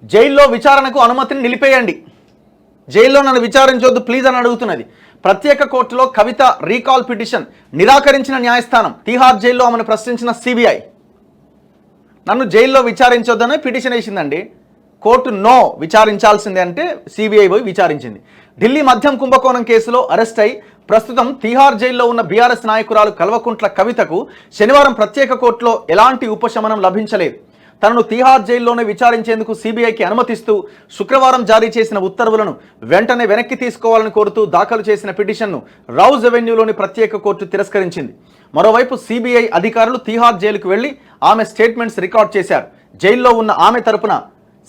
జైల్లో విచారణకు అనుమతిని నిలిపేయండి, జైల్లో నన్ను విచారించొద్దు ప్లీజ్ అని అడుగుతున్నది. ప్రత్యేక కోర్టులో కవిత రీకాల్ పిటిషన్ నిరాకరించిన న్యాయస్థానం. తీహార్ జైల్లో ఆమెను ప్రశ్నించిన సిబిఐ నన్ను జైల్లో విచారించొద్దనే పిటిషన్ వేసిందండి. కోర్టు నో విచారించాల్సిందే అంటే సిబిఐ పోయి విచారించింది. ఢిల్లీ మద్యం కుంభకోణం కేసులో అరెస్ట్ అయి ప్రస్తుతం తీహార్ జైల్లో ఉన్న బీఆర్ఎస్ నాయకురాలు కల్వకుంట్ల కవితకు శనివారం ప్రత్యేక కోర్టులో ఎలాంటి ఉపశమనం లభించలేదు. తనను తీహార్ జైల్లోనే విచారించేందుకు సిబిఐకి అనుమతిస్తూ శుక్రవారం జారీ చేసిన ఉత్తర్వులను వెంటనే వెనక్కి తీసుకోవాలని కోరుతూ దాఖలు చేసిన పిటిషన్ను రౌజ్ అవెన్యూలోని ప్రత్యేక కోర్టు తిరస్కరించింది. మరోవైపు సిబిఐ అధికారులు తీహార్ జైలుకు వెళ్లి ఆమె స్టేట్మెంట్స్ రికార్డ్ చేశారు. జైల్లో ఉన్న ఆమె తరపున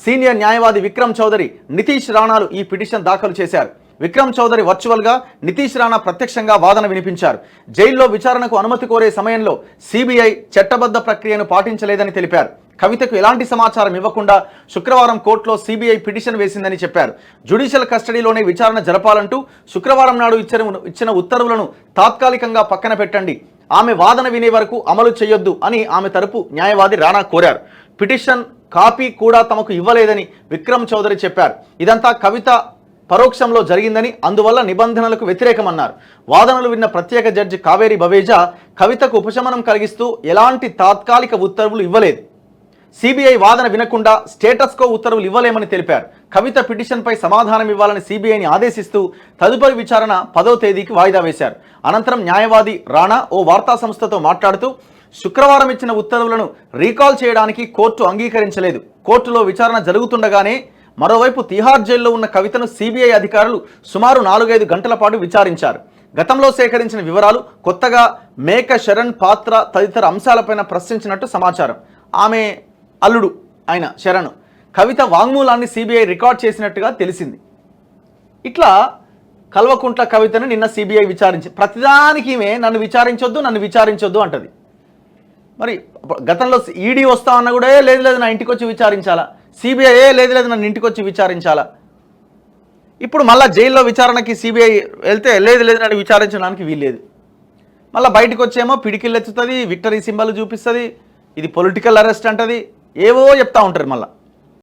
సీనియర్ న్యాయవాది విక్రమ్ చౌదరి, నితీష్ రాణాలు ఈ పిటిషన్ దాఖలు చేశారు. విక్రమ్ చౌదరి వర్చువల్గా, నితీష్ రాణా ప్రత్యక్షంగా వాదన వినిపించారు. జైల్లో విచారణకు అనుమతి కోరే సమయంలో సిబిఐ చట్టబద్ధ ప్రక్రియను పాటించలేదని తెలిపారు. కవితకు ఎలాంటి సమాచారం ఇవ్వకుండా శుక్రవారం కోర్టులో సిబిఐ పిటిషన్ వేసిందని చెప్పారు. జ్యుడిషియల్ కస్టడీలోనే విచారణ జరపాలంటూ శుక్రవారం నాడు ఇచ్చిన ఉత్తర్వులను తాత్కాలికంగా పక్కన పెట్టండి, ఆమె వాదన వినే వరకు అమలు చేయొద్దు అని ఆమె తరపు న్యాయవాది రాణా కోరారు. పిటిషన్ కాపీ కూడా తమకు ఇవ్వలేదని విక్రమ్ చౌదరి చెప్పారు. ఇదంతా కవిత పరోక్షంలో జరిగిందని, అందువల్ల నిబంధనలకు వ్యతిరేకమన్నారు. వాదనలు విన్న ప్రత్యేక జడ్జి కావేరి బవేజా కవితకు ఉపశమనం కలిగిస్తూ ఎలాంటి తాత్కాలిక ఉత్తర్వులు ఇవ్వలేదు, సిబిఐ వాదన వినకుండా స్టేటస్ కో ఉత్తర్వులు ఇవ్వలేమని తెలిపారు. కవిత పిటిషన్పై సమాధానం ఇవ్వాలని సిబిఐని ఆదేశిస్తూ తదుపరి విచారణ 10వ తేదీకి వాయిదా వేశారు. అనంతరం న్యాయవాది రాణా ఓ వార్తా సంస్థతో మాట్లాడుతూ శుక్రవారం ఇచ్చిన ఉత్తర్వులను రీకాల్ చేయడానికి కోర్టు అంగీకరించలేదు. కోర్టులో విచారణ జరుగుతుండగానే మరోవైపు తీహార్ జైల్లో ఉన్న కవితను సిబిఐ అధికారులు సుమారు 4-5 గంటల పాటు విచారించారు. గతంలో సేకరించిన వివరాలు, కొత్తగా మేక శరణ్ పాత్ర తదితర అంశాలపైన ప్రశ్నించినట్టు సమాచారం. ఆమె అల్లుడు ఆయన శరణ్ కవిత వాంగ్మూలాన్ని సిబిఐ రికార్డ్ చేసినట్టుగా తెలిసింది. ఇట్లా కల్వకుంట్ల కవితను నిన్న సిబిఐ విచారించి ప్రతిదానికి ఈమె నన్ను విచారించొద్దు అంటది. మరి గతంలో ఈడీ వస్తా అన్న కూడా లేదు నా ఇంటికి వచ్చి విచారించాలా, సిబిఐ లేదు నన్ను ఇంటికి వచ్చి విచారించాలా. ఇప్పుడు మళ్ళీ జైల్లో విచారణకి సిబిఐ వెళ్తే లేదు నన్ను విచారించడానికి వీల్లేదు. మళ్ళీ బయటకు వచ్చేమో పిడికిళ్ళు ఎత్తుతుంది, విక్టరీ సింబల్ చూపిస్తుంది, ఇది పొలిటికల్ అరెస్ట్ అంటది, ఏవో చెప్తా ఉంటారు మళ్ళీ.